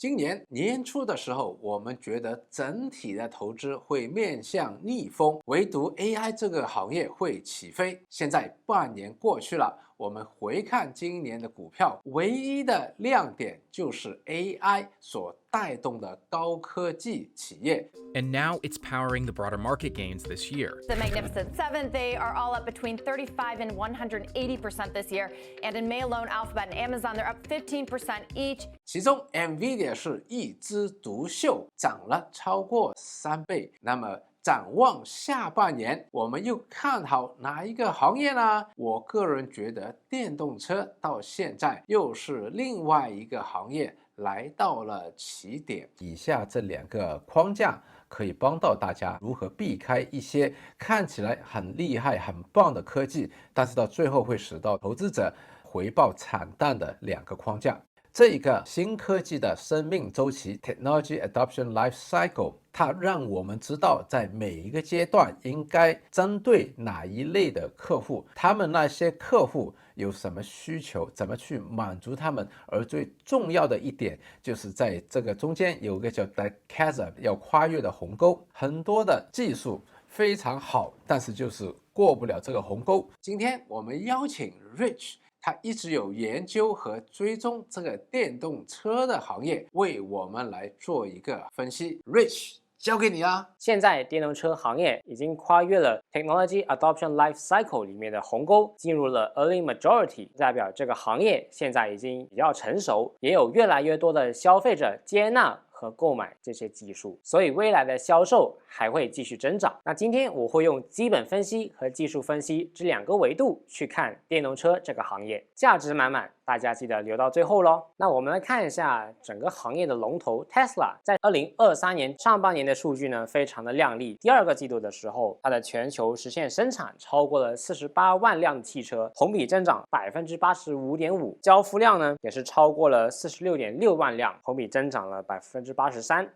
今年年初的时候，我们觉得整体的投资会面向逆风，唯独 AI 这个行业会起飞。现在半年过去了，我们回看今年的股票，唯一的亮点就是 AI 所带动的高科技企业。And now it's powering the broader market gains this year. The Magnificent Seven, they are all up between 35 and 180% this year. And in May alone, Alphabet and Amazon, they're up 15% each. 其中 NVIDIA 是一枝独秀，涨了超过3倍。那么展望下半年，我们又看好哪一个行业呢？我个人觉得电动车到现在又是另外一个行业来到了起点。以下这2个框架可以帮到大家如何避开一些看起来很厉害、很棒的科技，但是到最后会使到投资者回报惨淡的2个框架。这一个新科技的生命周期 Technology Adoption Life Cycle， 它让我们知道在每一个阶段应该针对哪一类的客户，他们那些客户有什么需求，怎么去满足他们。而最重要的一点就是在这个中间有个叫 The Chasm 要跨越的鸿沟，很多的技术非常好，但是就是过不了这个鸿沟。今天我们邀请 Rich，他一直有研究和追踪这个电动车的行业，为我们来做一个分析。Rich， 交给你啦。现在电动车行业已经跨越了 Technology Adoption Life Cycle 里面的鸿沟，进入了 Early Majority， 代表这个行业现在已经比较成熟，也有越来越多的消费者接纳和购买这些技术，所以未来的销售还会继续增长。那今天我会用基本分析和技术分析这2个维度去看电动车这个行业，价值满满，大家记得留到最后咯。那我们来看一下整个行业的龙头 Tesla， 在2023年上半年的数据呢非常的亮丽。第2个季度的时候，它的全球实现生产超过了48万辆汽车，同比增长 85.5%， 交付量呢也是超过了 46.6万辆，同比增长了 83%。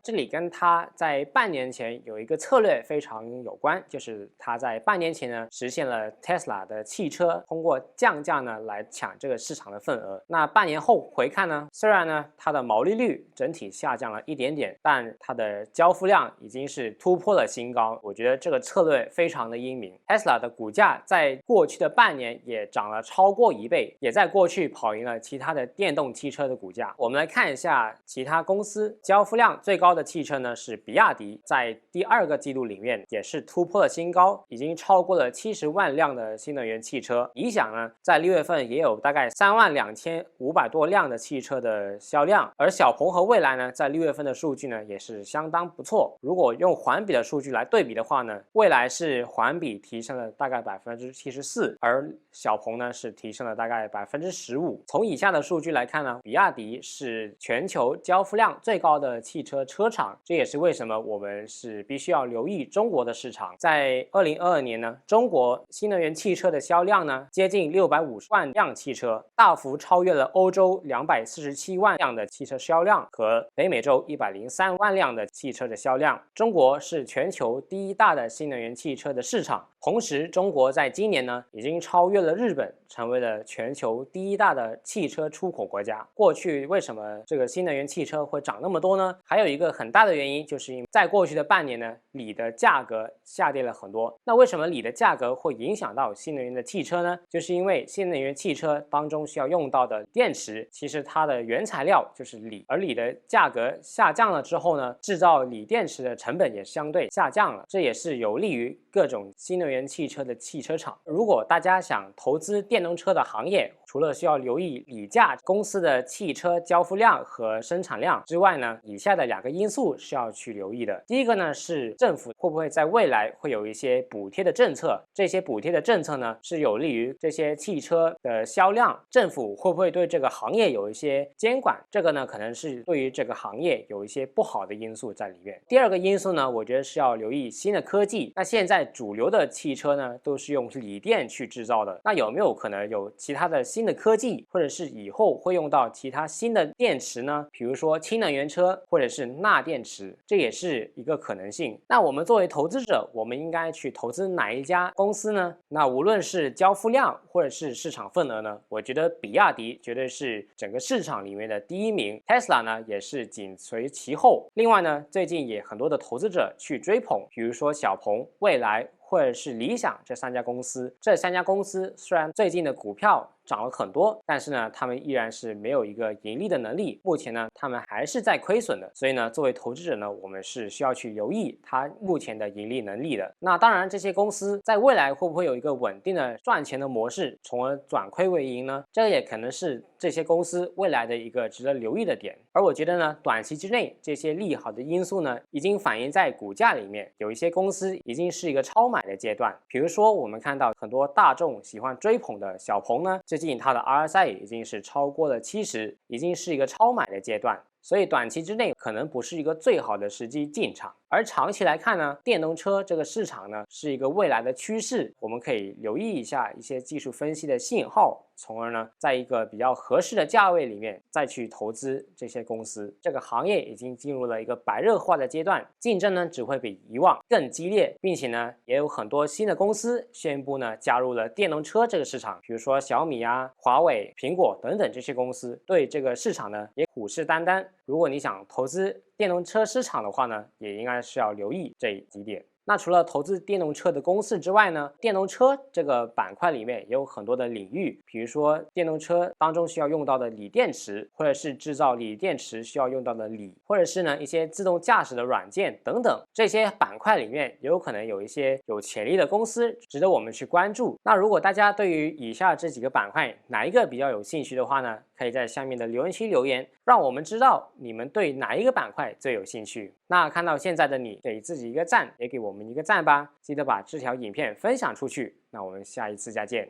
这里跟它在半年前有一个策略非常有关，就是它在半年前呢实现了 Tesla 的汽车通过降价呢来抢这个市场的份额。那半年后回看呢，虽然呢它的毛利率整体下降了一点点，但它的交付量已经是突破了新高。我觉得这个策略非常的英明。 Tesla 的股价在过去的半年也涨了超过1倍，也在过去跑赢了其他的电动汽车的股价。我们来看一下其他公司交付量最高的汽车呢是比亚迪，在第2个季度里面也是突破了新高，已经超过了70万辆的新能源汽车。理想呢在6月份也有大概32500多辆的汽车的销量，而小鹏和蔚来呢在6月份的数据呢也是相当不错。如果用环比的数据来对比的话呢，蔚来是环比提升了大概 74%， 而小鹏呢是提升了大概 15%。 从以下的数据来看呢，比亚迪是全球交付量最高的汽车车厂，这也是为什么我们是必须要留意中国的市场。在2022年呢，中国新能源汽车的销量呢接近650万辆汽车，大幅超越了欧洲247万辆的汽车销量和北美洲103万辆的汽车的销量。中国是全球第1大的新能源汽车的市场，同时中国在今年呢已经超越了日本，成为了全球第1大的汽车出口国家。过去为什么这个新能源汽车会涨那么多呢？还有一个很大的原因就是因为在过去的半年呢，锂的价格下跌了很多。那为什么锂的价格会影响到新能源的汽车呢？就是因为新能源汽车当中需要用到的电池，其实它的原材料就是锂，而锂的价格下降了之后呢，制造锂电池的成本也相对下降了，这也是有利于各种新能源汽车的汽车厂。如果大家想投资电动车的行业，除了需要留意锂价、公司的汽车交付量和生产量之外呢，以下的2个因素是要去留意的。第一个呢是政府会不会在未来会有一些补贴的政策，这些补贴的政策呢是有利于这些汽车的销量，政府会不会对这个行业有一些监管，这个呢可能是对于这个行业有一些不好的因素在里面。第2个因素呢，我觉得是要留意新的科技。那现在主流的汽车呢都是用锂电去制造的，那有没有可能有其他的新新的科技，或者是以后会用到其他新的电池呢？比如说氢能源车或者是钠电池，这也是一个可能性。那我们作为投资者，我们应该去投资哪一家公司呢？那无论是交付量或者是市场份额呢，我觉得比亚迪绝对是整个市场里面的第一名 ，Tesla 呢也是紧随其后。另外呢，最近也很多的投资者去追捧，比如说小鹏、蔚来或者是理想这3家公司。这3家公司虽然最近的股票涨了很多，但是呢，他们依然是没有一个盈利的能力。目前呢，他们还是在亏损的。所以呢，作为投资者呢，我们是需要去留意它目前的盈利能力的。那当然，这些公司在未来会不会有一个稳定的赚钱的模式，从而转亏为盈呢？这也可能是这些公司未来的一个值得留意的点。而我觉得呢，短期之内这些利好的因素呢，已经反映在股价里面。有一些公司已经是一个超买的阶段，比如说我们看到很多大众喜欢追捧的小鹏呢，最近它的 RSI 已经是超过了70，已经是一个超买的阶段。所以短期之内可能不是一个最好的时机进场，而长期来看呢，电动车这个市场呢是一个未来的趋势，我们可以留意一下一些技术分析的信号，从而呢，在一个比较合适的价位里面再去投资这些公司。这个行业已经进入了一个白热化的阶段，竞争呢只会比以往更激烈，并且呢，也有很多新的公司宣布呢加入了电动车这个市场，比如说小米啊、华为、苹果等等这些公司，对这个市场呢也虎视眈眈。如果你想投资电动车市场的话呢，也应该是要留意这几点。那除了投资电动车的公司之外呢，电动车这个板块里面也有很多的领域，比如说电动车当中需要用到的锂电池，或者是制造锂电池需要用到的锂，或者是呢一些自动驾驶的软件等等，这些板块里面也有可能有一些有潜力的公司值得我们去关注。那如果大家对于以下这几个板块哪一个比较有兴趣的话呢，可以在下面的留言区留言，让我们知道你们对哪一个板块最有兴趣。那看到现在的你，给自己一个赞，也给我们一个赞吧，记得把这条影片分享出去。那我们下一次再见。